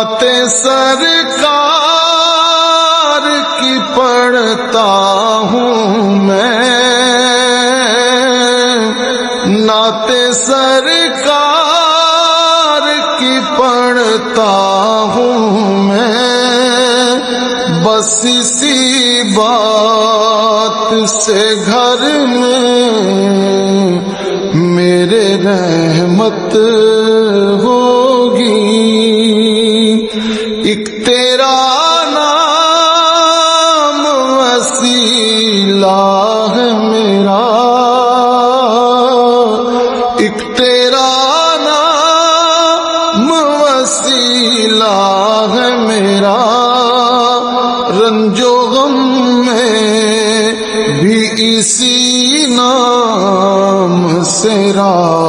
نعت سرکار کی پڑھتا ہوں میں، نعت سرکار کی پڑھتا ہوں میں، بس اسی بات سے گھر میں میرے رحمت ہوگی۔ ایک تیرا نام وسیلہ ہے میرا، ایک تیرا نام وسیلہ ہے میرا، رنج و غم میں بھی اسی نام سے راحت